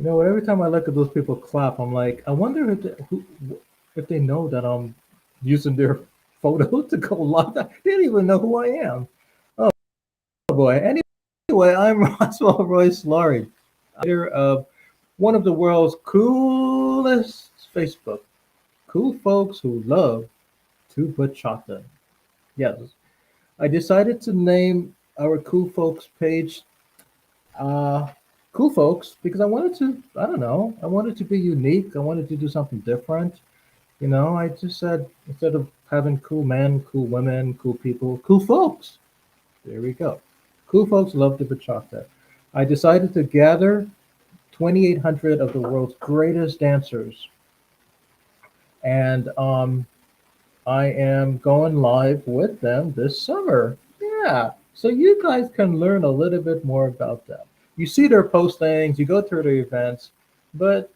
Every time I look at those people clap, I'm like, I wonder if they know that I'm using their photo to go live. They don't even know who I am. Oh boy. Anyway, I'm Roswell Royce Laurie, creator of one of the world's coolest Facebook. Cool folks who love to bachata. Yes, I decided to name our Cool Folks page uh, Cool Folks because I wanted to, I don't know, I wanted to be unique. I wanted to do something different. I just said instead of having cool men, cool women, cool people, cool folks. There we go. Cool folks love the bachata. I decided to gather 2,800 of the world's greatest dancers, and I am going live with them this summer. Yeah, so you guys can learn a little bit more about them. You see their postings, you go through their events, but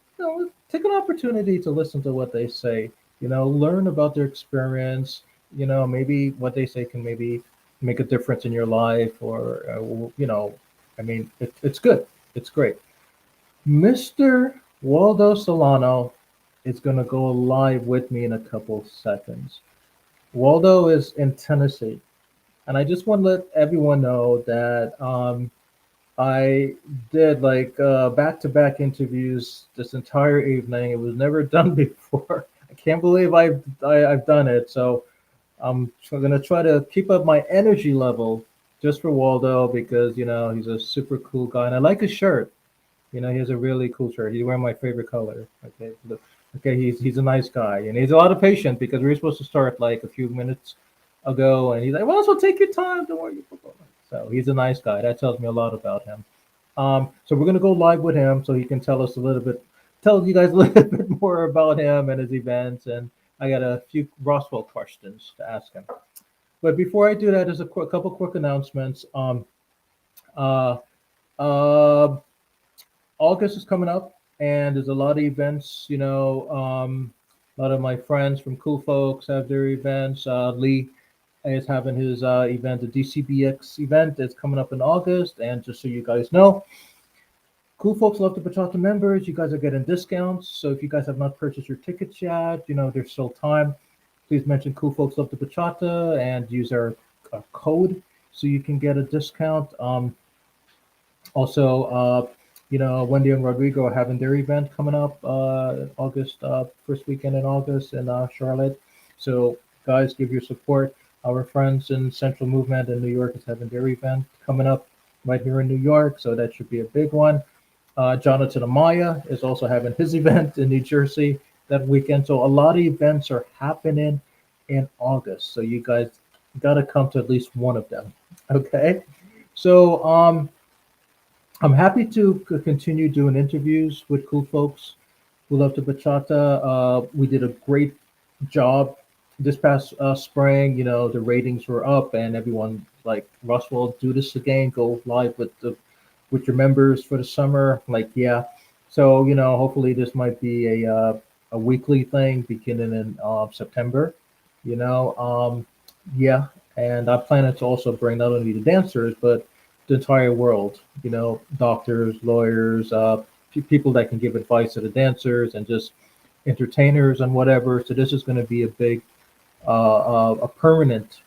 take an opportunity to listen to what they say. Learn about their experience. Maybe what they say can maybe make a difference in your life, or I mean, it's good. It's great. Mr. Waldo Solano is going to go live with me in a couple seconds. Waldo is in Tennessee, and I just want to let everyone know that I did like back-to-back interviews this entire evening. It was never done before. I can't believe I've done it. So I'm going to try to keep up my energy level just for Waldo because he's a super cool guy, and I like his shirt. He has a really cool shirt. He's wearing my favorite color. Okay, look. Okay, he's a nice guy, and he's a lot of patience because we were supposed to start like a few minutes ago, and he's like, "Well, so take your time. Don't worry." So he's a nice guy. That tells me a lot about him. So we're gonna go live with him so he can tell you guys a little bit more about him and his events. And I got a few Roswell questions to ask him. But before I do that, there's a couple quick announcements. Uh, uh, August is coming up, and there's a lot of events. A lot of my friends from Cool Folks have their events. Lee is having his event, the DCBX event, that's coming up in August. And just so you guys know, Cool Folks Love to Bachata members, you guys are getting discounts. So if you guys have not purchased your tickets yet, there's still time. Please mention Cool Folks Love to Bachata and use our code so you can get a discount. Also, Wendy and Rodrigo are having their event coming up August, first weekend in August in Charlotte. So, guys, give your support. Our friends in Central Movement in New York is having their event coming up right here in New York. So, that should be a big one. Jonathan Amaya is also having his event in New Jersey that weekend. So, a lot of events are happening in August. So, you guys got to come to at least one of them. Okay. So, I'm happy to continue doing interviews with cool folks who love to bachata. We did a great job this past spring. The ratings were up, and everyone like Roswell, do this again. Go live with your members for the summer. Like, yeah. So hopefully this might be a weekly thing beginning in September. Yeah, and I'm planning to also bring not only the dancers but the entire world. Doctors, lawyers, people that can give advice to the dancers, and just entertainers and whatever. So this is going to be a big, a permanent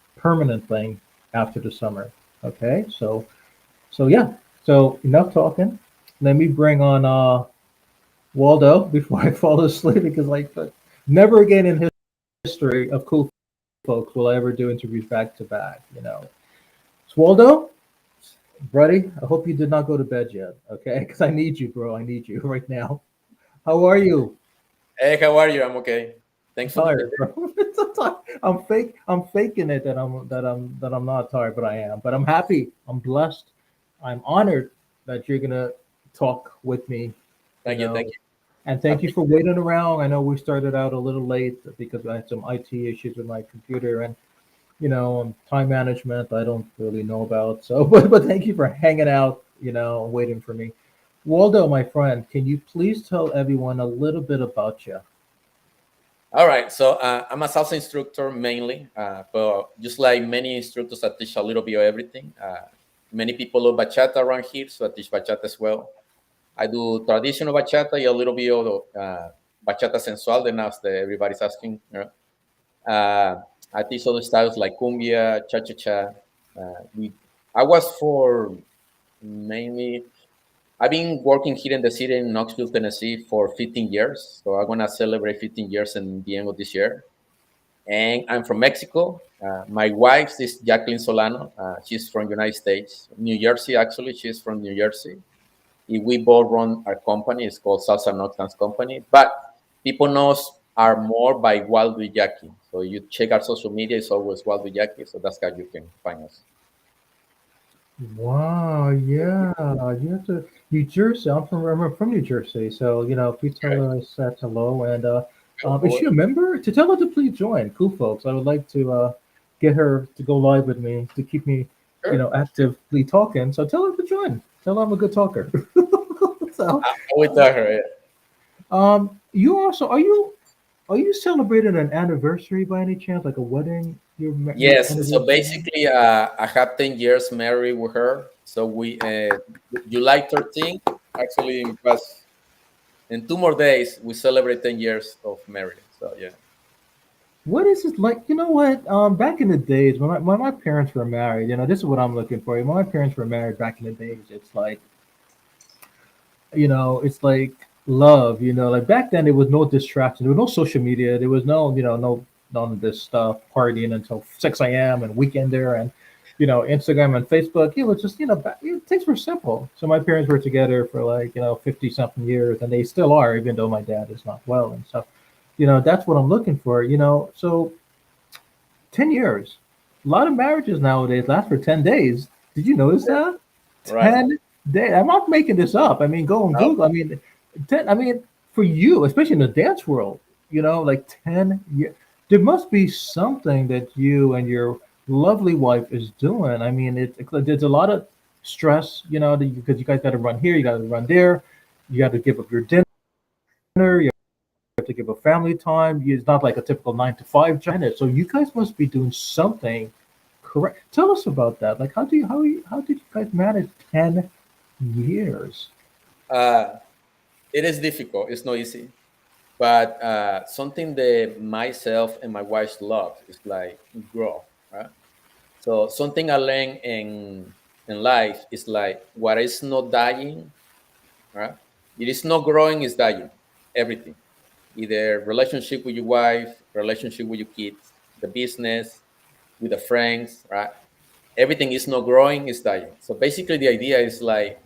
thing after the summer. Okay, so yeah. So enough talking. Let me bring on Waldo before I fall asleep because like never again in history of cool folks will I ever do interviews back to back. So Waldo, buddy, I hope you did not go to bed yet, okay? Because I need you, bro. I need you right now. How are you? Hey, how are you? I'm okay. I'm Thanks for the. tired, bro. I'm fake. I'm faking it that I'm not tired, but I am. But I'm happy. I'm blessed. I'm honored that you're gonna talk with me. You Thank you, know, thank you. and thank you for waiting around. I know we started out a little late because I had some IT issues with my computer, and time management I don't really know about. So, but thank you for hanging out, waiting for me. Waldo, my friend, can you please tell everyone a little bit about you? All right, so I'm a salsa instructor mainly, but just like many instructors, I teach a little bit of everything. Many people love bachata around here, so I teach bachata as well. I do traditional bachata, a little bit of bachata sensual, the now that everybody's asking. I teach other styles like cumbia, cha cha cha. We, I was for mainly. I've been working here in the city in Knoxville, Tennessee for 15 years. So I'm gonna celebrate 15 years in the end of this year. And I'm from Mexico. My wife is Jacqueline Solano. She's from United States, New Jersey. Actually, she's from New Jersey. We both run our company. It's called Salsa Noctans Company. But people knows are more by Waldo Jackie. So you check our social media, it's always Waldo Jackie. So that's how you can find us. Wow, yeah, you have to New Jersey. I'm from New Jersey, so please tell Okay. her I said hello. And is Always. she a member? To tell her to please join. Cool, folks. I would like to get her to go live with me to keep me, Sure. actively talking. So tell her to join. Tell her I'm a good talker. So, I always tell her. Yeah. you also are you celebrating an anniversary by any chance, like a wedding? Your Yes. So anniversary? basically, I have 10 years married with her. So we July 13th, actually, in past in 2 more days, we celebrate 10 years of marriage. So yeah. What is it like? You know what? Back in the days when my parents were married, this is what I'm looking for. When my parents were married back in the days, it's like love. Like back then, there was no distraction. There was no social media. There was no none of this stuff partying until 6 a.m. and weekender and Instagram and Facebook. It was just things were simple. So my parents were together for like 50 something years, and they still are, even though my dad is not well and stuff. That's what I'm looking for. So 10 years. A lot of marriages nowadays last for 10 days. Did you notice that? Right. 10 days. I'm not making this up. I mean, go on No. Google. I mean, ten. I mean, for you, especially in the dance world, like 10 years. There must be something that you and your lovely wife is doing. I mean, there's a lot of stress, because you guys got to run here, you got to run there, you got to give up your dinner, you have to give up family time. It's not like a typical 9 to 5 job. So you guys must be doing something correct. Tell us about that. Like, how did you guys manage 10 years? Uh, it is difficult. It's not easy. But something that myself and my wife love is like grow, right? So something I learned in life is like what is not dying, right? It is not growing, is dying. Everything, either relationship with your wife, relationship with your kids, the business, with the friends, right? Everything is not growing, is dying. So basically, the idea is like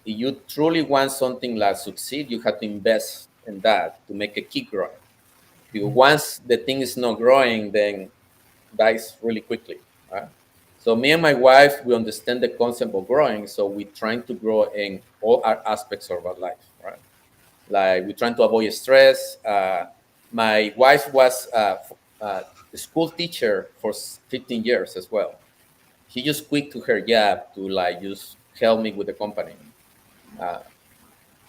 if you truly want something like succeed, you have to invest in that to make it keep growing. Because once the thing is not growing, then dies really quickly. Right? So me and my wife, we understand the concept of growing. So we're trying to grow in all our aspects of our life. Right? Like we're trying to avoid stress. My wife was a school teacher for 15 years as well. She just quit to her job to like just help me with the company. Uh,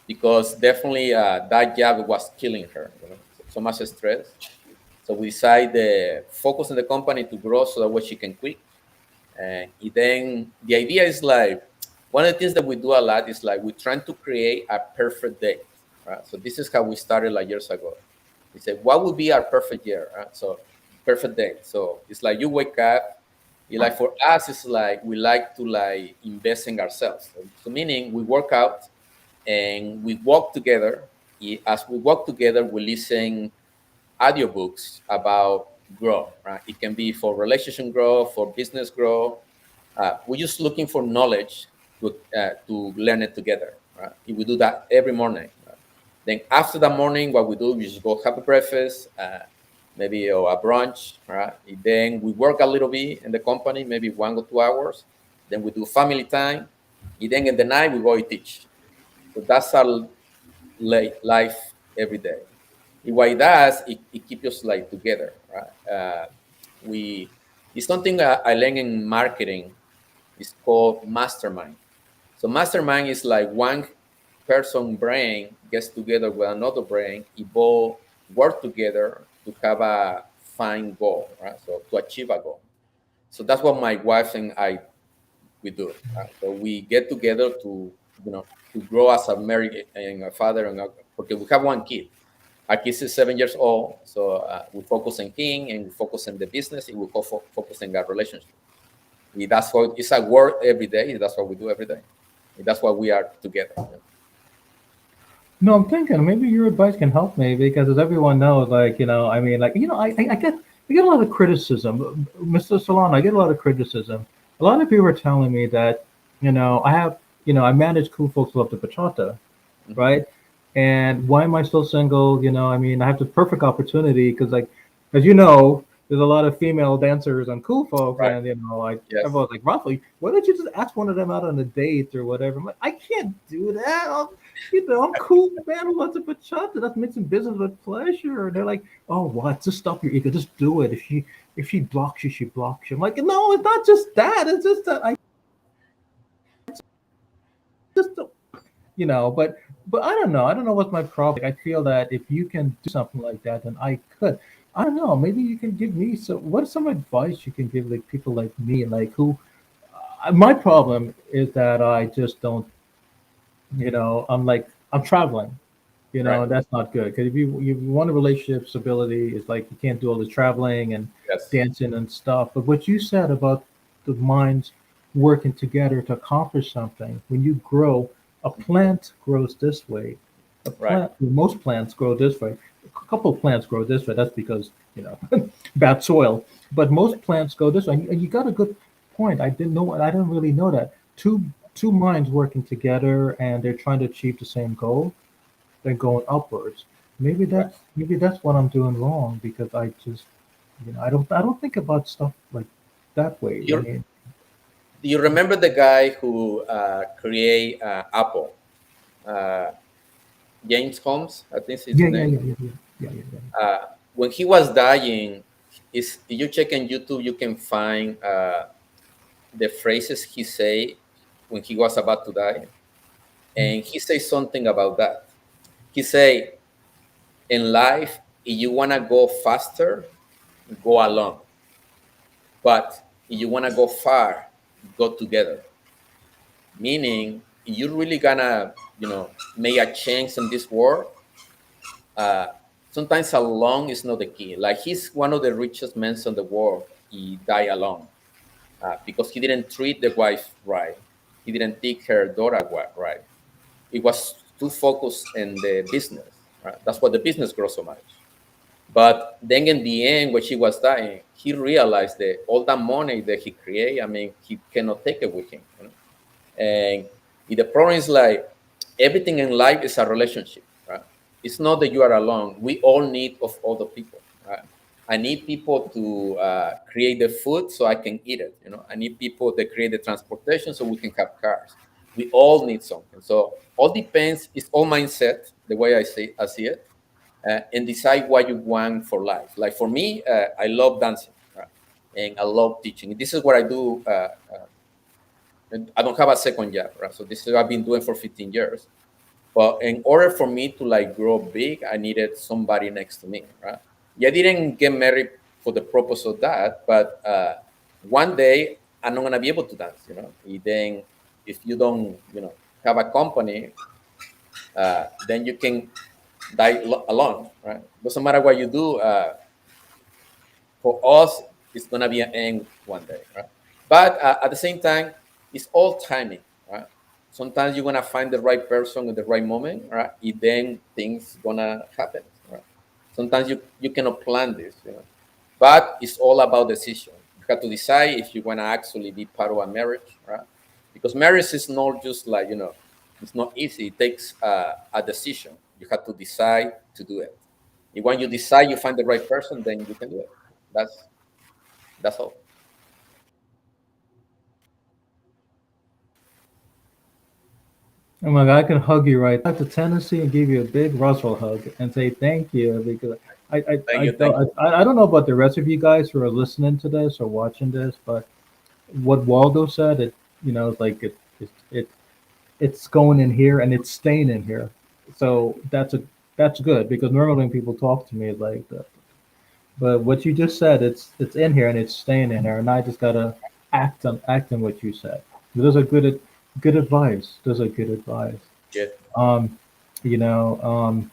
because definitely that job was killing her. So much stress. So we decided to focus on the company to grow so that way she can quit. And then the idea is like one of the things that we do a lot is like we're trying to create a perfect day. Right? So this is how we started like years ago. We said, what would be our perfect year? Right? So perfect day. So it's like you wake up. You like for us, it's like we like to like invest in ourselves. So meaning we work out and we walk together. As we walk together, we listen audiobooks about growth. Right? It can be for relationship growth, for business growth. We're just looking for knowledge to learn it together. Right? We do that every morning. Right? Then after the morning, what we do, we just go have a breakfast, maybe or a brunch. Right? Then we work a little bit in the company, maybe 1 or 2 hours. Then we do family time. And then in the night, we go teach. So that's our life every day. What it does, it keeps us like together, right? We It's something I learned in marketing. It's called mastermind. So mastermind is like one person brain gets together with another brain, evolve, work together to have a fine goal, right? So to achieve a goal. So that's what my wife and I we do. So we get together to to grow as a married and a father, because we have one kid. Our kid is 7 years old, so we focus on him and we focus on the business, and we focus on our relationship. That's what it's a work every day. That's what we do every day. That's why we are together. No, I'm thinking maybe your advice can help me because as everyone knows, like, I mean, like, I get a lot of criticism. Mr. Solano, I get a lot of criticism. A lot of people are telling me that, I have, I manage Cool Folks Love the Bachata, Mhm. right? And why am I still single? I mean, I have the perfect opportunity because, like, as you know, there's a lot of female dancers on Cool Folks, Right. and like Yes. everyone's like, roughly, why don't you just ask one of them out on a date or whatever? I'm like, I can't do that. I'm cool, man. Who wants a bachata? That's mixing business with pleasure. And they're like, oh, what? Just stop your ego. Just do it. If she blocks you, she blocks you. I'm like, no, it's not just that. It's just that I just don't but I don't know. I don't know what's my problem. Like, I feel that if you can do something like that, then I could. I don't know. Maybe you can give me what's some advice you can give like people like me, like who my problem is that I just don't, I'm traveling, Right. that's not good. Because if you want a relationship stability, it's like you can't do all the traveling and Yes. dancing and stuff. But what you said about the minds working together to accomplish something, when you grow, a plant grows this way. Right. Most plants grow this way. A couple of plants grow this way. That's because bad soil. But most plants go this way. And you got a good point. I didn't really know that. Two minds working together and they're trying to achieve the same goal, they're going upwards. Right. Maybe that's what I'm doing wrong because I just I don't think about stuff like that way. I You mean, do you remember the guy who create Apple? Uh, James Holmes, I think is yeah, his yeah, name. yeah, yeah, yeah, yeah, yeah, yeah. When he was dying, is if you check on YouTube, you can find the phrases he say when he was about to die, and he says something about that. He say, "In life, if you wanna go faster, go alone. But if you wanna go far, go together." Meaning, you're really gonna, make a change in this world. Uh, Sometimes alone is not the key. Like he's one of the richest men in the world. He died alone because he didn't treat the wife right. He didn't take her daughter right. It was too focused in the business. Right? That's why the business grows so much. But then in the end, when she was dying, he realized that all that money that he created, I mean, he cannot take it with him. And the problem is like everything in life is a relationship, right? It's not that you are alone. We all need of other people, right? I need people to create the food so I can eat it. I need people that create the transportation so we can have cars. We all need something. So all depends. It's all mindset. The way I see it, and decide what you want for life. Like for me, I love dancing, right? And I love teaching. This is what I do. And I don't have a second job, right? So this is what I've been doing for 15 years. But in order for me to like grow big, I needed somebody next to me, right? Yeah, I didn't get married for the purpose of that, but one day I'm not gonna be able to dance, Then if you don't, have a company, then you can die alone, right? Doesn't matter what you do. For us, it's gonna be an end one day, right? But at the same time, it's all timing, right? Sometimes you're gonna find the right person at the right moment, right? And then things gonna happen, right? Sometimes you cannot plan this, but it's all about decision. You have to decide if you wanna actually be part of a marriage, right? Because marriage is not just like it's not easy. It takes a decision. You have to decide to do it. And when you decide, you find the right person, then you can do it. That's that's all. Oh my God, I can hug you right. I have the tendency and give you a big Russell hug and say thank you because Thank you, thank you. I don't know about the rest of you guys who are listening to this or watching this, but what Waldo said, it's like it's going in here and it's staying in here. So that's good because normally when people talk to me it's like that. But what you just said, it's in here and it's staying in here, and I just gotta act on what you said. Those are good. good advice. Those are good advice. Good. Um, you know,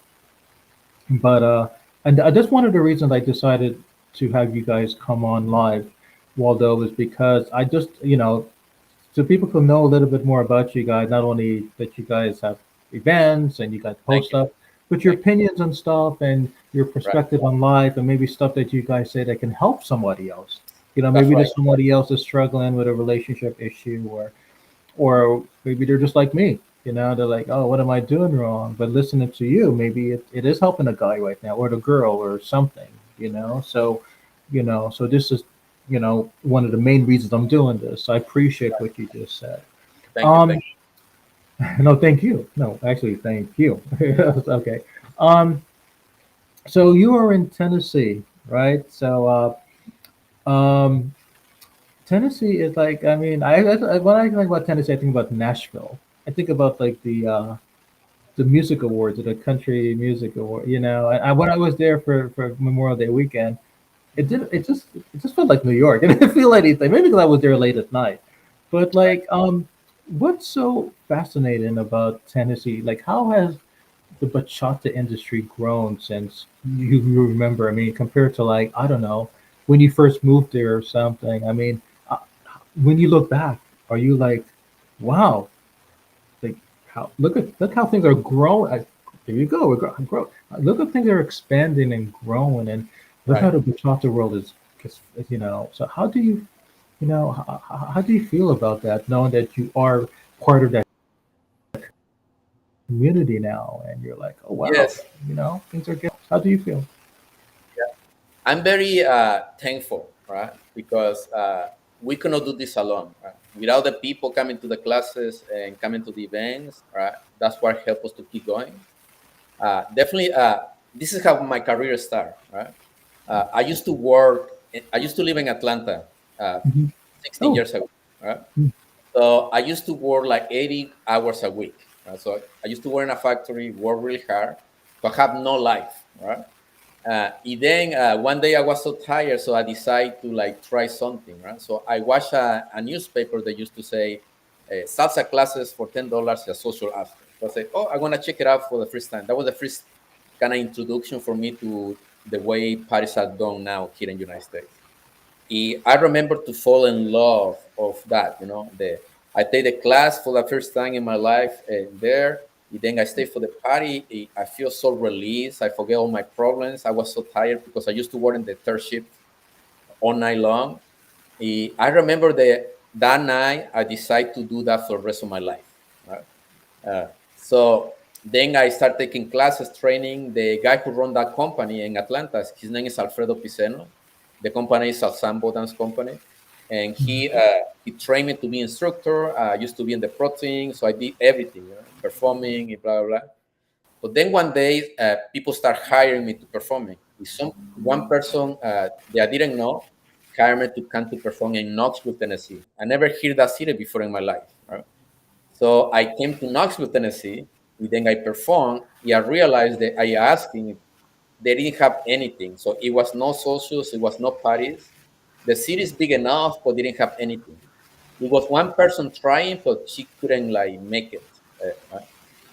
but and that's one of the reasons I decided to have you guys come on live, Waldo, is because I just, so people can know a little bit more about you guys. Not only that you guys have events and you guys Thank post you. stuff, but your Thank you. opinions on stuff and your Right. perspective on life, and maybe stuff that you guys say that can help somebody else. That's Maybe right. there's somebody else is struggling with a relationship issue, or maybe they're just like me. They're like, oh, what am I doing wrong? But listening to you, maybe it is helping a guy right now, or the girl, or something. So this is, one of the main reasons I'm doing this. I appreciate what you just said. Thank you. Um, Thank you. no, thank you. No, actually, thank you. Okay. Um, so you are in Tennessee, right? So, Tennessee is like, I mean, when I think about Tennessee, I think about Nashville. I think about like the music awards, or the country music award. When I was there for Memorial Day weekend, it just felt like New York. It didn't feel anything. Maybe because I was there late at night. But Right. like, what's so fascinating about Tennessee? Like, how has the bachata industry grown since you remember? I mean, compared to, like, I don't know, when you first moved there or something. I mean, uh, when you look back, are you like, wow, like, look how things are growing. There you go. Grow. Look how things are expanding and growing, and look how Right. the bachata world is. So how do you feel about that, knowing that you are part of that community now, and you're like, oh wow, Yes. things are getting. How do you feel? I'm very thankful, right? Because we cannot do this alone. Right? Without the people coming to the classes and coming to the events, right? That's what helps us to keep going. Definitely, this is how my career started, right? I used to work. I used to live in Atlanta, uh, Hmm. 16 Oh. years ago, right? So I used to work like 80 hours a week. Right? So I used to work in a factory, work really hard, but have no life, right? And then one day I was so tired, so I decided to like try something, right? So I watched a newspaper that used to say salsa classes for $10 a social after. So I said, oh, I'm gonna check it out for the first time. That was the first kind of introduction for me to the way parties are done now here in the United States. I remember to fall in love of that. I take the class for the first time in my life there. And then I stay for the party. I feel so released. I forget all my problems. I was so tired because I used to work in the third shift all night long. I remember that night I decided to do that for the rest of my life. Right? So then I started taking classes, training. The guy who run that company in Atlanta, his name is Alfredo Piceno. The company is a Sambo dance company, and he trained me to be instructor. I used to be in the pro team, so I did everything, performing, and blah blah blah. But then one day, people start hiring me to performing. One person that I didn't know hired me to come to perform in Knoxville, Tennessee. I never heard that city before in my life. Right? So I came to Knoxville, Tennessee. And then I performed. I realized that I asked him, they didn't have anything. So it was no socials, it was no parties. The city is big enough, but didn't have anything. It was one person trying, but she couldn't like make it. Right?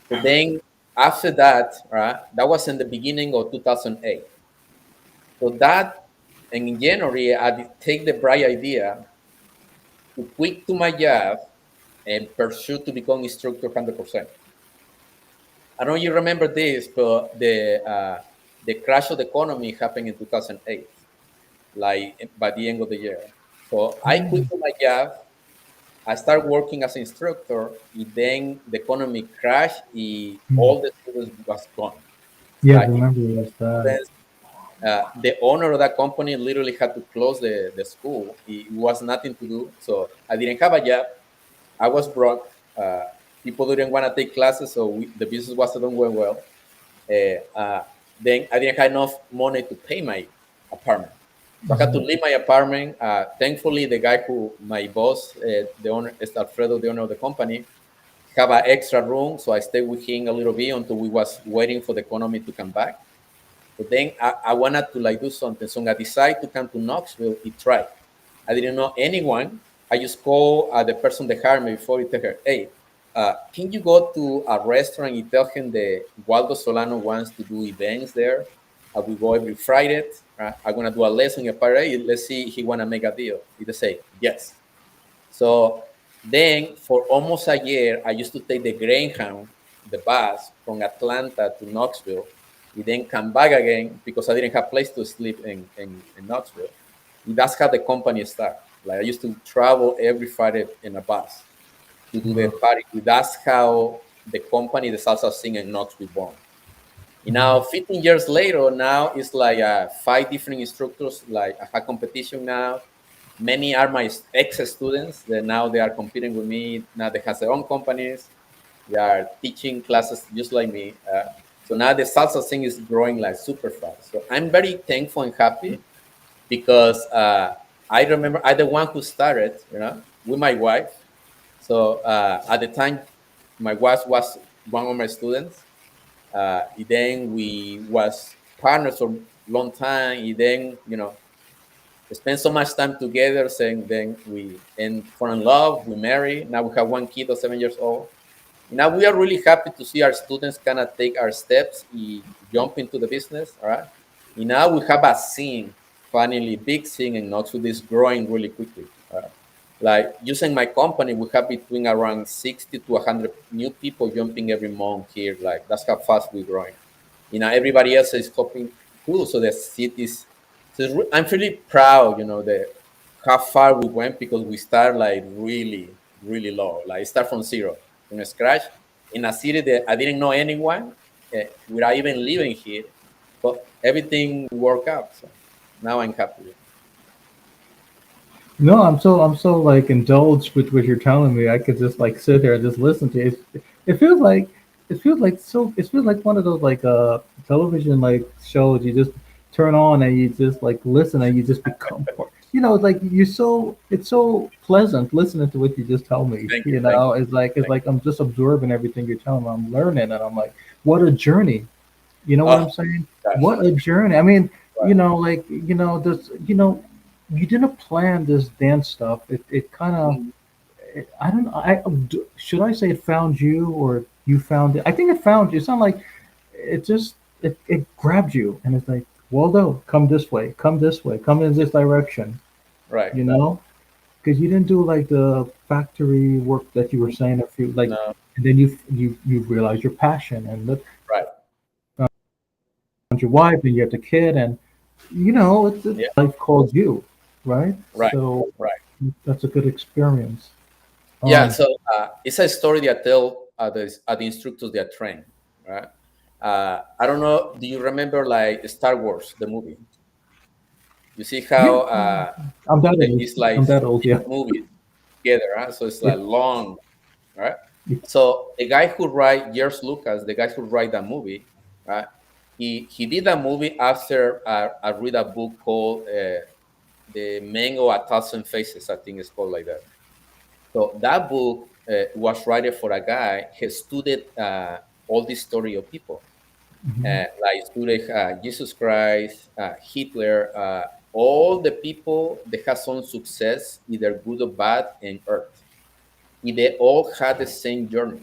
So then after that, right, that was in the beginning of 2008. So that, and in January, I did take the bright idea to quit to my job and pursue to become instructor 100%. I don't know if you remember this, but the crash of the economy happened in 2008, like by the end of the year. So I quit Mm. my job. I started working as an instructor. And then the economy crashed. Mm. All the students was gone. Yeah, I Like remember it was that. students, the owner of that company literally had to close the school. It was nothing to do. So I didn't have a job. I was broke. People didn't want to take classes, so the business wasn't doing well. Then I didn't have enough money to pay my apartment. So I had to Mhm. leave my apartment. Thankfully, the guy my boss, the owner, is Alfredo, the owner of the company, have an extra room. So I stayed with him a little bit until we was waiting for the economy to come back. But then I wanted to like do something. So I decided to come to Knoxville and try. I didn't know anyone. I just called the person that hired me before. He tell her, hey, can you go to a restaurant and tell him that Waldo Solano wants to do events there? We go every Friday. I'm gonna do a lesson in a parade. Let's see, he wanna make a deal. He just say yes. So then, for almost a year, I used to take the Greyhound, the bus from Atlanta to Knoxville. We then come back again because I didn't have place to sleep in Knoxville. That's how the company started. Like I used to travel every Friday in a bus to do the Wow. party. That's how the company, the Salsa Sing in Knoxville, born. And now, Mhm. 15 years later, now it's like five different instructors. Like I have competition now. Many are my ex-students that now they are competing with me. Now they have their own companies. They are teaching classes just like me. So now the salsa thing is growing like super fast. So I'm very thankful and happy because I remember I'm the one who started, with my wife. So at the time, my wife was one of my students. Then we was partners for a long time. And then spend so much time together. Saying then we fall in love. We marry. Now we have one kid of 7 years old. Now we are really happy to see our students kind of take our steps and jump into the business. All right. And now we have a scene, finally, big scene in Knoxville is growing really quickly. Like using my company, we have between around 60 to 100 new people jumping every month here. Like that's how fast we're growing. Everybody else is copying too. So the cities. So I'm really proud, that how far we went because we start like really, really low. Like start from zero, from scratch, in a city that I didn't know anyone without even living here, but everything worked out. So now I'm happy. No, I'm so like indulged with what you're telling me. I could just like sit there and just listen to it. It feels like it feels like one of those like television like shows you just turn on and you just like listen and you just become part. It's like it's so pleasant listening to what you just tell me. Thank It's you. like I'm just absorbing everything you're telling me. I'm learning and I'm like, what a journey. You know what Oh I'm saying? gosh, What a journey. I mean, right, this, you didn't plan this dance stuff. It kind of, I don't know. Should I say it found you or you found it? I think it found you. It's not like it just, it grabbed you and it's like, Waldo, come this way, come this way, come in this direction, right. you know? Because you didn't do like the factory work that you were saying a few, like, No, and then you realize your passion and look, right, your wife and you have the kid and it's yeah, life calls you, right? right, So right. that's a good experience. Yeah, Um, so it's a story that I tell the instructors that train, right? I don't know. Do you remember like Star Wars, the movie? You see yeah, how I'm that old. it's like I'm that old. Yeah. movies together, right? So it's Yeah. like long, right? So the guy who write George Lucas, the guy who write that movie, right? He did that movie after I read a book called The Man of a Thousand Faces. I think it's called like that. So that book was written for a guy who studied all the story of people, Mhm. like studied Jesus Christ, Hitler, all the people that have some success, either good or bad, in Earth. And they all had the same journey.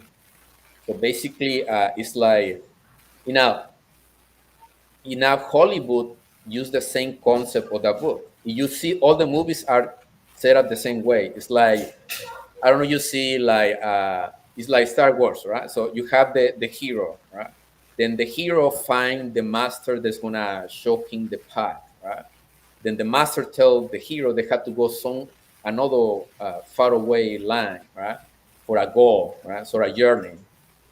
So basically, it's like you know, Hollywood use the same concept of the book. You see, all the movies are set up the same way. It's like I don't know. You see, like it's like Star Wars, right? So you have the hero, right? Then the hero find the master that's gonna show him the path, right? Then the master tell the hero they have to go some another far away land, right, for a goal, right, so a journey.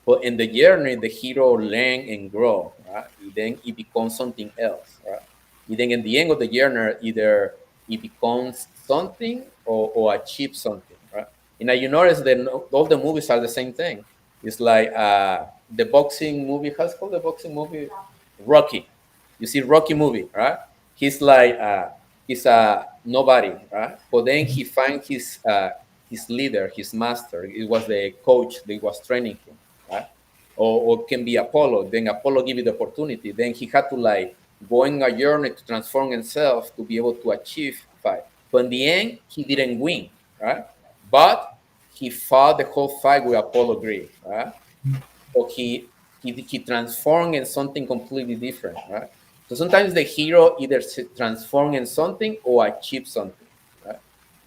But in the journey, the hero learn and grow, right? Then it becomes something else, right? And then in the end of the journey, either it becomes something or achieve something, right? And now you notice that all the movies are the same thing. It's like the boxing movie. How's it called the boxing movie? Rocky. You see Rocky movie, right? He's like he's a nobody, right? But then he find his leader, his master. It was the coach that was training him, right? Or can be Apollo. Then Apollo give you the opportunity. Then he had to like go on a journey to transform himself to be able to achieve fight. But in the end, he didn't win, right? But he fought the whole fight with Apollo Creed, right? So he transformed in something completely different, right? So sometimes the hero either transform in something or achieve something, right?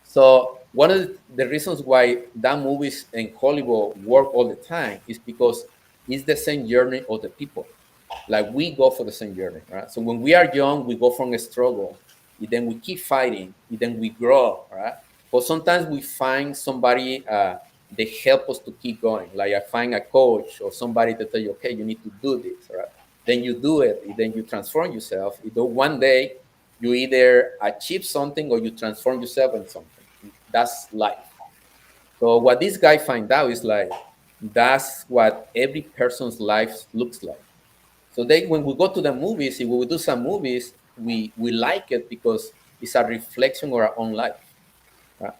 So one of the reasons why that movies in Hollywood work all the time is because it's the same journey of the people. Like we go for the same journey, right? So when we are young, we go from a struggle, and then we keep fighting, and then we grow, right? But sometimes we find somebody they help us to keep going. Like I find a coach or somebody to tell you, okay, you need to do this, right? Then you do it, and then you transform yourself. Either one day you either achieve something or you transform yourself in something. That's life. So what this guy find out is like that's what every person's life looks like. So they, when we go to the movies, if we do some movies, we like it because it's a reflection of our own life.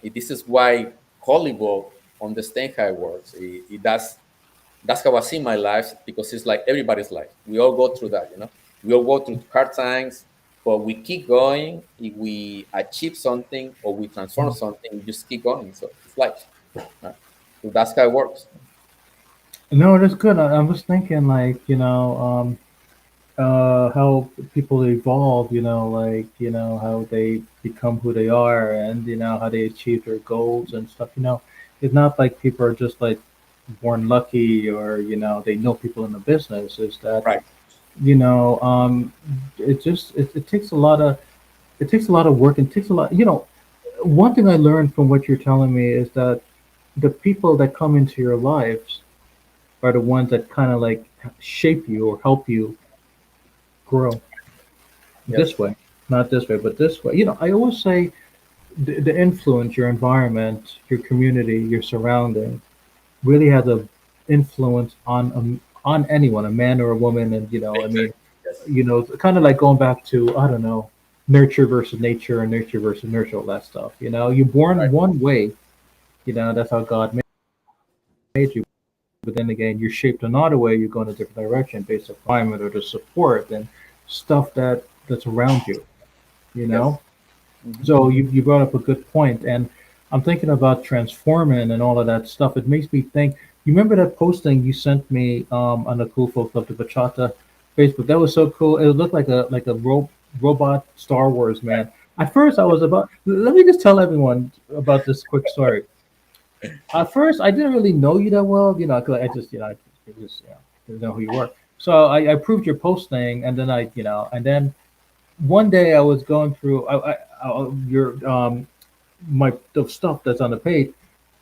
This is why Hollywood understand how it works. That's how I see my life because it's like everybody's life. We all go through that, you know. We all go through hard times, but we keep going. If we achieve something or we transform something, we just keep going. So it's life. Right? So that's how it works. No, that's good. I was thinking like, how people evolve, like, how they become who they are and, how they achieve their goals and stuff, It's not like people are just like born lucky or, they know people in the business. Is that, Right. you know, um, it takes a lot of, work and takes a lot, one thing I learned from what you're telling me is that the people that come into your lives are the ones that kind of like shape you or help you grow this Yes. way, not this way, but this way. I always say the influence, your environment, your community, your surrounding really has a influence on anyone, a man or a woman, and I mean, Exactly. Yes. kind of like going back to I don't know, nurture versus nature and nurture versus nurture, all that stuff. You're born Right. one way, that's how God made you. But then again, you're shaped another way. You go in a different direction based on climate or the support and stuff that's around you. You Yes. know. Hmm. So you brought up a good point, and I'm thinking about transforming and all of that stuff. It makes me think. You remember that posting you sent me on the Cool Folk Club, the Bachata Facebook? That was so cool. It looked like a robot Star Wars man. At first, I was about. Let me just tell everyone about this quick story. At first, I didn't really know you that well, 'cause I just, didn't know who you were. So I approved your posting, and then and then one day I was going through your my the stuff that's on the page,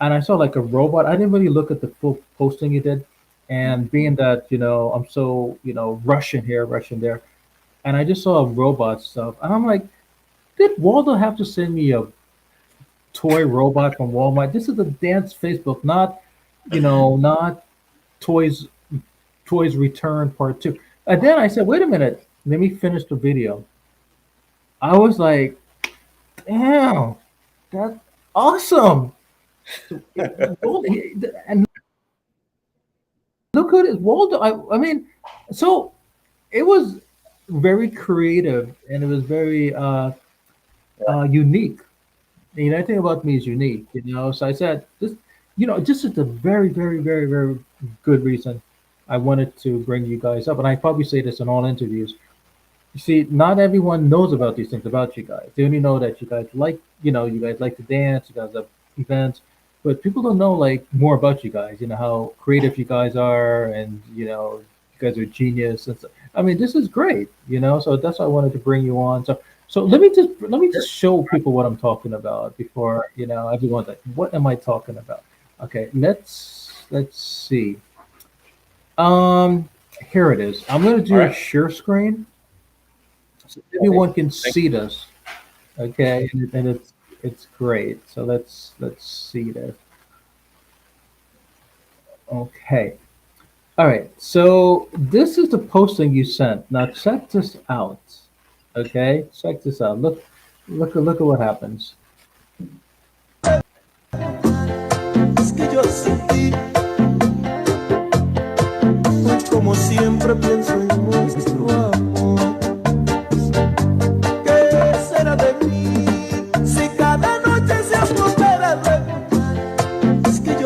and I saw like a robot. I didn't really look at the full posting you did, and being that I'm so Russian here, Russian there, and I just saw robot stuff, and I'm like, did Waldo have to send me a toy robot from Walmart? This is a dance Facebook, not not toys toys return part two. And then I said, wait a minute, let me finish the video. I was like, damn, that's awesome. So Waldo, and look at it, Waldo. I mean, so it was very creative and it was very unique. The unique thing about me is unique, So I said this, this is a very, very, very, very good reason I wanted to bring you guys up, and I probably say this in all interviews. You see, not everyone knows about these things about you guys. They only know that you guys like, you guys like to dance, you guys have events, but people don't know like more about you guys. How creative you guys are, and you guys are genius. And so, I mean, this is great. So that's why I wanted to bring you on. So let me just show people what I'm talking about before everyone's like, what am I talking about? Okay, let's see. Um, Here it is. I'm gonna All do a right. share screen so Okay. everyone can Thank see this. Okay, and it's great. So let's see this. Okay. All right. So this is the posting you sent. Now check this out. Okay, check this out. Look at what happens. Es que yo sin ti, como siempre pienso en nuestro amor. ¿Qué será de mí si cada noche se volverá a recordar? Es que yo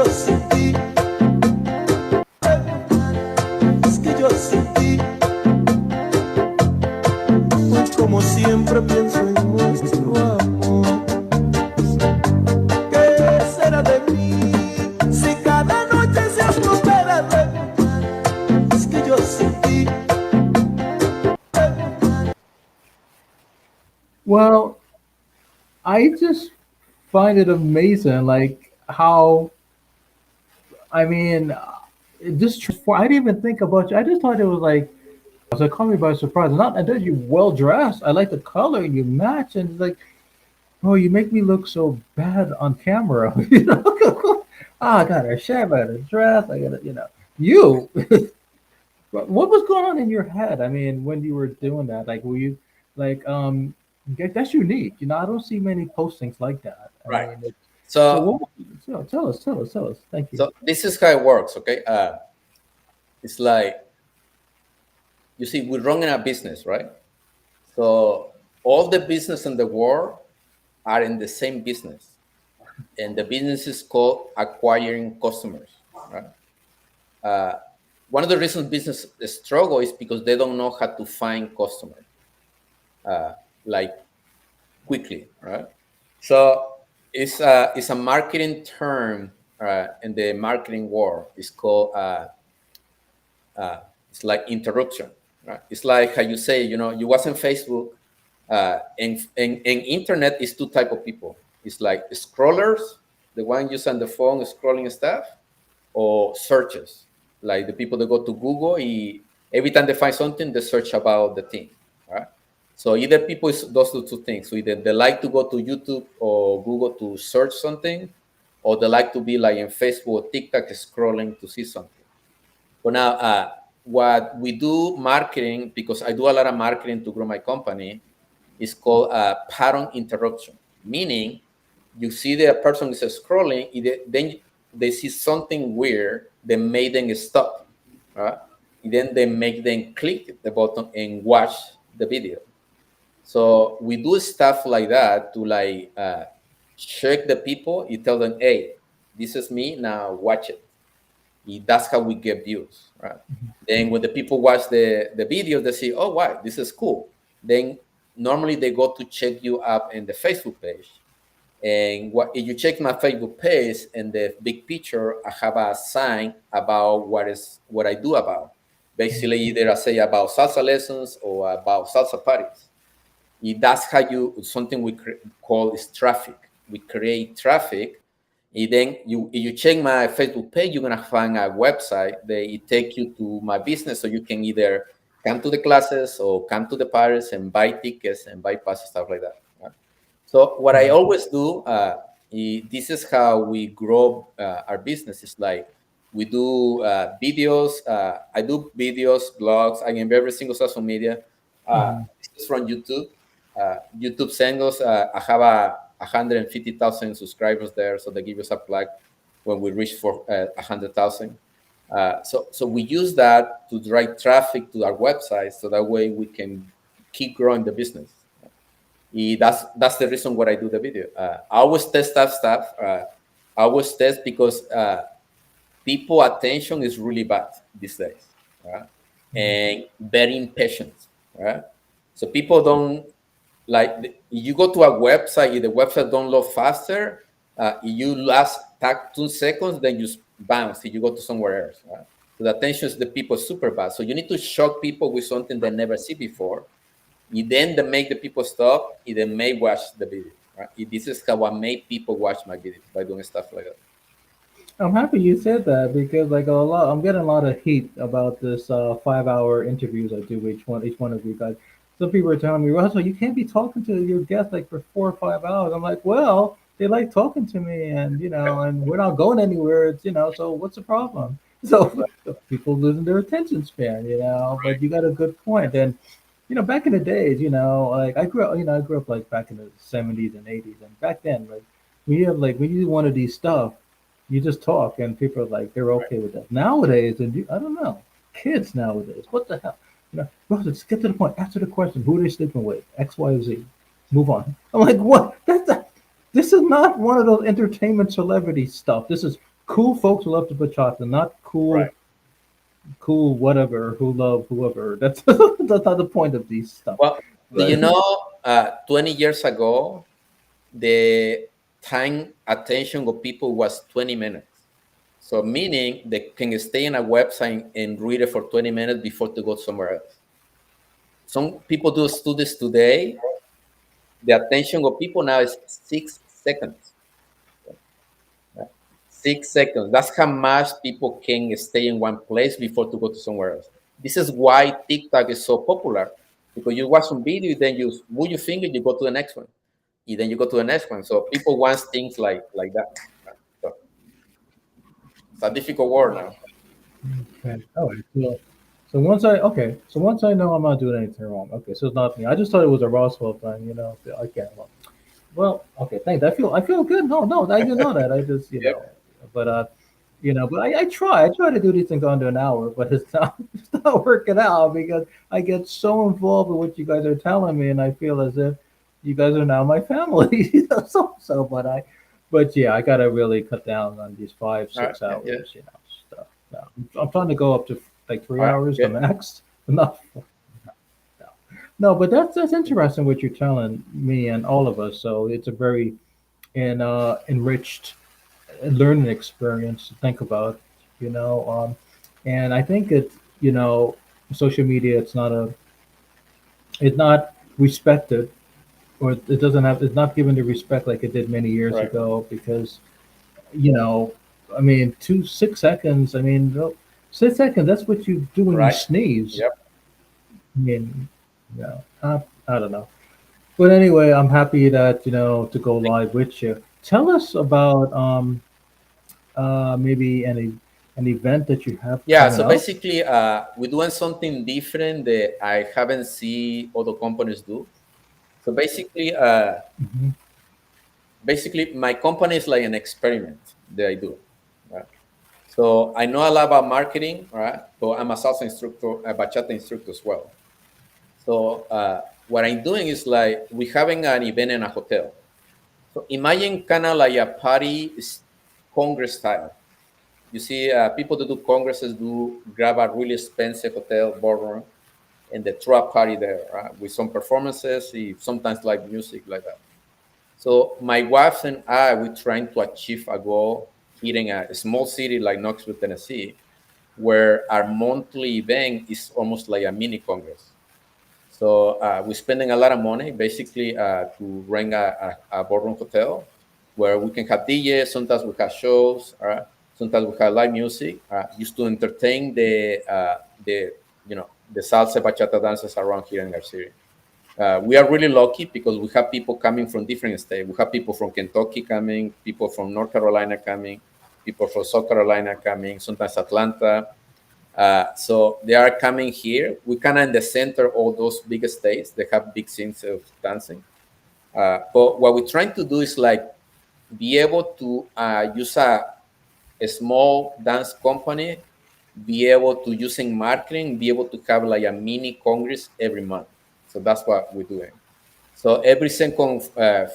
Well, I just find it amazing, like how I mean, it just I didn't even think about you. I just thought it was like so it caught me by surprise. Not and then you well dressed. I like the color you match, and it's like, oh, you make me look so bad on camera. You know, oh, I got a shirt, I got a dress, I got a, you. What was going on in your head? I mean, when you were doing that, like, were you like, that's unique. You know, I don't see many postings like that. I Right. mean, so So, what? So tell us. Thank you. so this is how it works. Okay. It's like, you see, we're running a business, right? So all the business in the world are in the same business, and the business is called acquiring customers, right? Uh, One of the reasons business struggle is because they don't know how to find customers, like quickly, right? So it's a marketing term in the marketing world. It's called it's like interruption, right? It's like how you say, you was on Facebook, and internet is two type of people. It's like scrollers, the one using the phone scrolling stuff, or searches, like the people that go to Google. Every time they find something, they search about the thing, right? So either people is those two things. So either they like to go to YouTube or Google to search something, or they like to be like in Facebook or TikTok scrolling to see something. But now, what we do marketing, because I do a lot of marketing to grow my company, is called pattern interruption. Meaning, you see the person is scrolling, then they see something weird that made them stop, right? Then they make them click the button and watch the video. So we do stuff like that to like check the people. You tell them, hey, this is me, now watch it. That's how we get views, right? Then when the people watch the video, they say, oh, wow, this is cool. Then normally they go to check you up in the Facebook page. And if you check my Facebook page, in the big picture, I have a sign about what I do about. Basically, either I say about salsa lessons or about salsa parties. That's how something we call is traffic. We create traffic. And then if you check my Facebook page, you're gonna find a website that it take you to my business, so you can either come to the classes or come to the parties and buy tickets and buy passes, stuff like that. Right? So what I always do, this is how we grow our business. It's like we do videos. I do videos, blogs. I am every single social media. Mhm. This is from YouTube. YouTube sends us. I have 150,000 subscribers there, so they give us a plug when we reach for 100,000. So we use that to drive traffic to our website, so that way we can keep growing the business. That's the reason why I do the video. I always test that stuff. I always test because people attention is really bad these days, right? And very impatient, right? So people don't like. You go to a website, if the website don't load faster, you last tag 2 seconds, then you bounce. You go to somewhere else, right? So the attention is the people super bad. So you need to shock people with something they never see before. You then they make the people stop. You then may watch the video. Right? This is how I make people watch my videos, by doing stuff like that. I'm happy you said that because like I'm getting a lot of heat about this 5 hour interviews I do each one of you guys. Some people are telling me, Russell, you can't be talking to your guests like for 4 or 5 hours. I'm like, well, they like talking to me, and and we're not going anywhere. It's so what's the problem? So people losing their attention span, But you got a good point, and back in the days, like I grew up like back in the '70s and '80s, and back then, like when you do one of these stuff, you just talk, and people are like they're okay with that. Nowadays, and I don't know, kids nowadays, what the hell? Bro, let's get to the point. Answer the question: who are they sleeping with? X, Y, or Z. Move on. I'm like, what? This is not one of those entertainment celebrity stuff. This is cool folks who love the bachata, not Right. cool whatever who love whoever. That's not the point of these stuff. Well, do you Right. know? 20 years ago, the time attention of people was 20 minutes. So meaning they can stay in a website and read it for 20 minutes before to go somewhere else. Some people do studies today. the attention of people now is 6 seconds. 6 seconds. That's how much people can stay in one place before to go to somewhere else. This is why TikTok is so popular, because you watch some video, then you move your finger, you go to the next one, and then you go to the next one. So people want things like that. So it's a difficult world now. Okay. All right. So once I know I'm not doing anything wrong. Okay, so it's not me. I just thought it was a Roswell thing. I can't. Okay. Thanks. I feel good. No, I didn't know that. I just Yep. but but I try to do these things under an hour, but it's not it's not working out because I get so involved with what you guys are telling me, and I feel as if you guys are now my family. But yeah, I gotta really cut down on these five, All right. six Yeah. Yeah. hours, stuff. No, I'm trying to go up to like three All right. hours, the Good. max. No, no, but that's interesting what you're telling me and all of us. So it's a very enriched learning experience to think about, you know. And I think you know, social media, it's not respected, or it doesn't have, it's not given the respect like it did many years Right. ago because, you know, I mean, 6 seconds, I mean, 6 seconds, that's what you do when you Right. sneeze. Yep. I mean, I don't know. But anyway, I'm happy that, to go live with you. Tell us about maybe an event that you have Yeah. coming So up. basically, we're doing something different that I haven't seen other companies do. So Hmm. basically, my company is like an experiment that I do. Right? So I know a lot about marketing, right? So I'm a salsa instructor, a bachata instructor as well. So what I'm doing is like we're having an event in a hotel. So imagine kind of like a party congress style. You see, people that do congresses do grab a really expensive hotel ballroom and they throw a party there, right? With some performances, sometimes live music like that. So my wife and I, we're trying to achieve a goal here in a small city like Knoxville, Tennessee, where our monthly event is almost like a mini congress. So we're spending a lot of money basically to rent a ballroom hotel where we can have DJs. Sometimes we have shows. Sometimes we have live music, just to entertain the salsa bachata dancers around here in our city. We are really lucky because we have people coming from different states. We have people from Kentucky coming, people from North Carolina coming, people from South Carolina coming, sometimes Atlanta. So they are coming here. We kind of in the center of all those big states. They have big scenes of dancing. But what we're trying to do is like be able to use a small dance company, be able to using marketing, be able to have like a mini congress every month. So that's what we're doing. So every second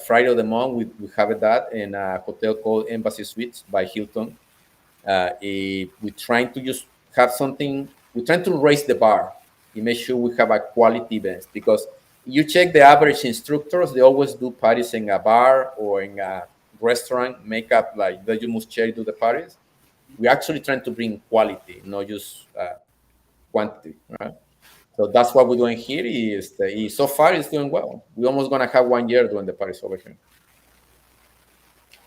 Friday of the month, we have that in a hotel called Embassy Suites by Hilton. We're trying to just have something, we're trying to raise the bar and make sure we have a quality events because you check the average instructors, they always do parties in a bar or in a restaurant, make up like they must cherry do the parties. We're actually trying to bring quality, not just quantity, right? So that's what we're doing here. So far, it's doing well. We're almost gonna have 1 year doing the parties over here.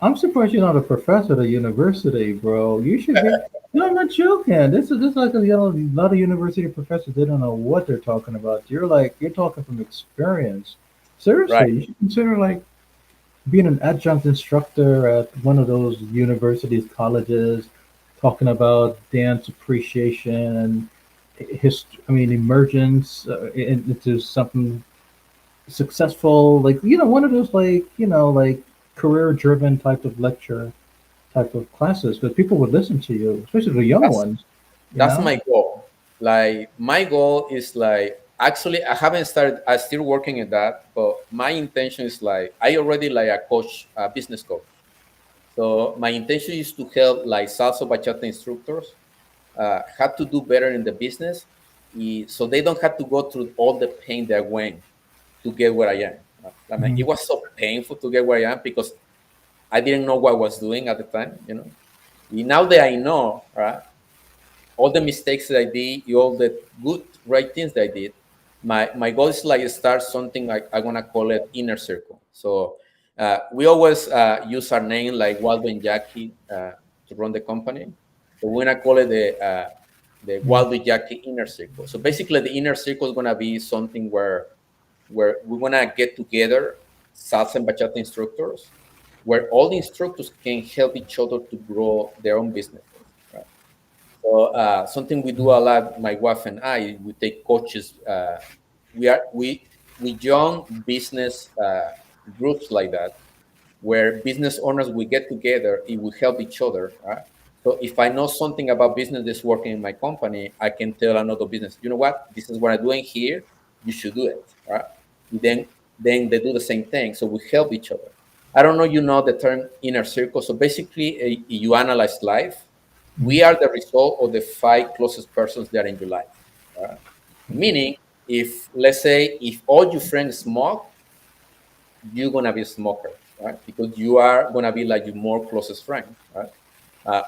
I'm surprised you're not a professor at a university, bro. You should be. No, I'm not joking. This is like a lot of university professors. They don't know what they're talking about. You're talking from experience. Right. Seriously, you should consider like being an adjunct instructor at one of those universities, colleges, talking about dance appreciation and emergence into something successful, like one of those like career driven type of lecture type of classes, because people would listen to you, especially the young That's ones. You that's know. my goal. Like my goal is like actually I haven't started. I'm still working at that, but my intention is like I already like a coach, a business coach. So my intention is to help like salsa bachata instructors have to do better in the business, so they don't have to go through all the pain they went to get where I am. I mean, Mhm. it was so painful to get where I am because I didn't know what I was doing at the time. Now that I know, right, all the mistakes that I did, all the good right things that I did, my goal is like start something like I'm gonna call it inner circle. So we always use our name like Waldo and Jackie to run the company. So we're gonna call it the Mm. Waldo Jackie inner circle. So basically, the inner circle is gonna be something where we wanna get together salsa and bachata instructors, where all the instructors can help each other to grow their own businesses. Right? So something we do a lot, my wife and I, we take coaches. We are we young business groups like that, where business owners we get together, it will help each other. Right? So if I know something about business that's working in my company, I can tell another business, you know what, this is what I'm doing here. You should do it. Right? Then they do the same thing. So we help each other. I don't know, you know the term inner circle. So basically, you analyze life. We are the result of the five closest persons that are in your life. Right? Meaning, if let's say if all your friends smoke, you're gonna be a smoker, right? Because you are gonna be like your more closest friend, right?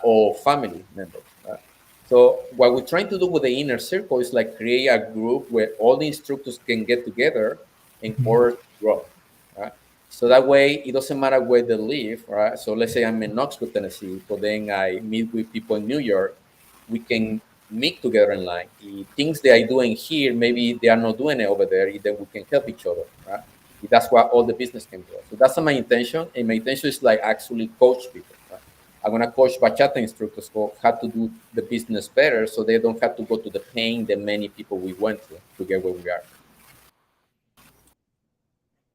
Or family members, right? So what we're trying to do with the inner circle is like create a group where all the instructors can get together in order to grow, right? So that way it doesn't matter where they live, right? So let's say I'm in Knoxville, Tennessee, but then I meet with people in New York, we can meet together in line. Things they are doing here, maybe they are not doing it over there, then we can help each other, right? That's why all the business can grow. So that's my intention. And my intention is like actually coach people. Right? I'm gonna coach bachata instructors for how to do the business better, so they don't have to go to the pain that many people we went through to get where we are.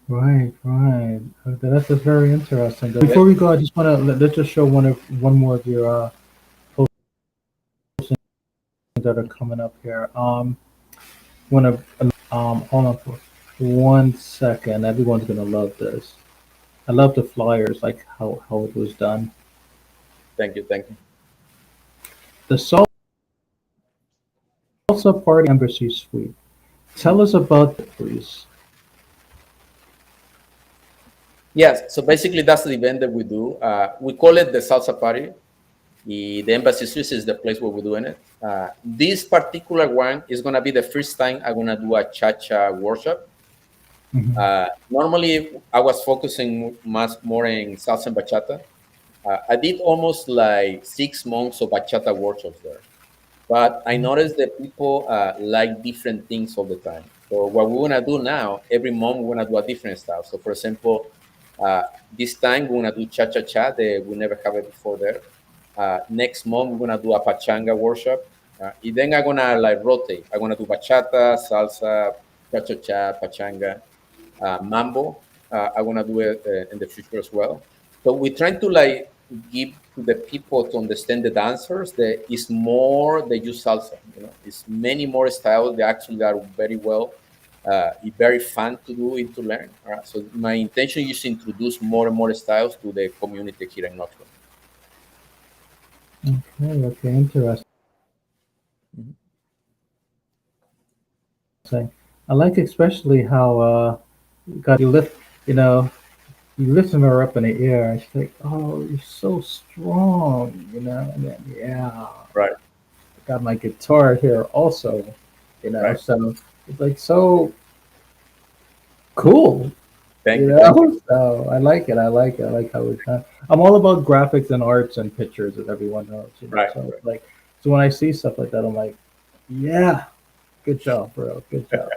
Right, right. That's just very interesting. Yes. Before we go, I just want to let's just show one more of your postings that are coming up here. Want to hold on for 1 second. Everyone's gonna love this. I love the flyers, like how it was done. Thank you. Thank you. The Salsa Party Embassy Suite. Tell us about that, please. Yes. So basically, that's the event that we do. We call it the Salsa Party. The Embassy Suisse is the place where we're doing it. This particular one is going to be the first time I'm going to do a cha-cha workshop. Mhm. Normally, I was focusing much more in salsa and bachata. I did almost like 6 months of bachata workshops there. But I noticed that people like different things all the time. So what we're gonna do now, every month we're gonna do a different style. So for example, uh, this time we're gonna do cha cha cha. We never have it before there. Next month we're gonna do a pachanga workshop. And then I'm gonna like rotate. I'm gonna do bachata, salsa, cha cha cha, pachanga, mambo. I want to do it in the future as well. So we're trying to like give to the people to understand the dancers that is more than just salsa. You know, it's many more styles that actually are very well, it's very fun to do and to learn. All right? So my intention is to introduce more and more styles to the community here in Knoxville. Okay, okay, interesting. Mhm. I like especially how God you lift, you know, you lifting her up in the air. And she's like, "Oh, you're so strong," And then, yeah, I Right, got my guitar here also, right. So it's like so cool, Thank you, thank you. So I like it. I like it. I like how it's done. I'm all about graphics and arts and pictures, as everyone knows, Right, So right. it's like, so when I see stuff like that, I'm like, yeah, good job, bro. Good job.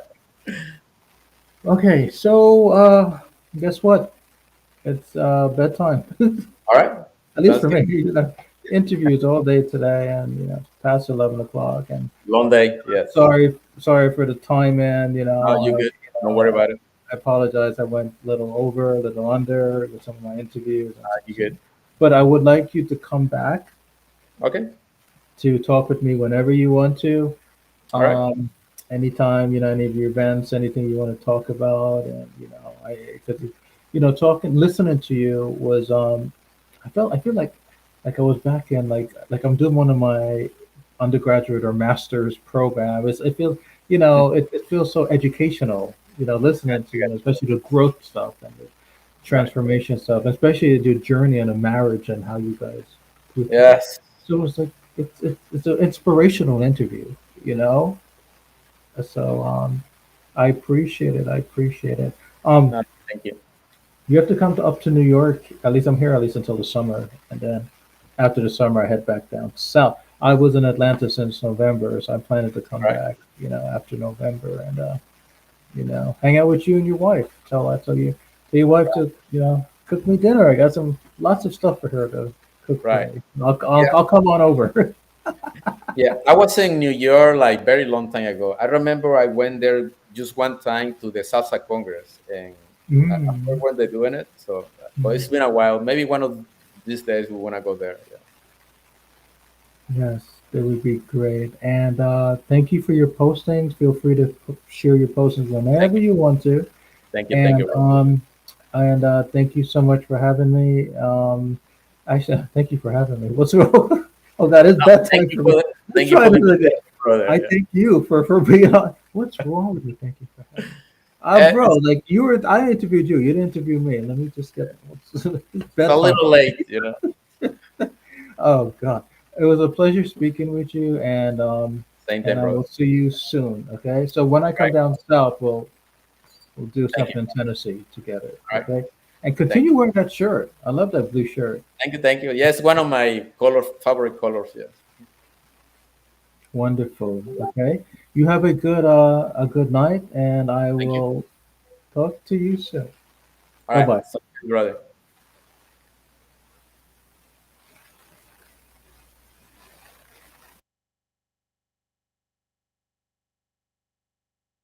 Okay, so guess what? It's bedtime. All right. At least Sounds for good. me. Interviews all day today, and it's past 11 o'clock. And Long day. Yes. sorry for the time, man. You good? Don't worry about it. I apologize. I went a little over, a little under with some of my interviews, You good? but I would like you to come back Okay. to talk with me whenever you want to. All right. Um, anytime, any of your events, anything you want to talk about, and because talking, listening to you was I feel like I was back in like I'm doing one of my undergraduate or master's program. It feels it feels so educational. Listening to especially the growth stuff and the Right. transformation stuff, especially the journey in a marriage and how you guys grew together. Yes. So it's like it's an inspirational interview, you know. So I appreciate it. I appreciate it. No, thank you. You have to come to, up to New York. At least I'm here at least until the summer, and then after the summer, I head back down south. I was in Atlanta since November, so I'm planning to come All right. back. After November, and hang out with you and your wife. Tell your wife to cook me dinner. I got some lots of stuff for her to cook for Right. me. I'll I'll, Yeah. I'll come on over. Yeah. I was in New York like very long time ago. I remember I went there just one time to the Salsa Congress, and I forgot Mm, when they're doing it. So, but mm. it's been a while. Maybe one of these days we want to go there. Yeah. Yes, that would be great. And thank you for your postings. Feel free to share your postings Thank whenever you. you want to. Thank you. Thank And you. thank you so much for having me. Actually, thank you for having me. What's wrong? Oh, that is Thank bedtime you for me. for Let's thank you try for the this again. invitation, brother. I Yeah. thank you for being on. What's wrong with you? Thank you for having me. Bro, It's, like you were, I interviewed you. You didn't interview me. Let me just get it's it's a bedtime. little late. Oh God, it was a pleasure speaking with you, Same and time, I brother. will see you soon. Okay, so when I come Right. down south, we'll do Thank you. something in Tennessee together. All right. Okay, and Thank continue you. wearing that shirt. I love that blue shirt. Thank you. Thank you. Yes, one of my favorite colors. Yes. Wonderful. Okay, you have a good night, and I Thank you. will talk to you soon. All Bye right. bye. So, brother.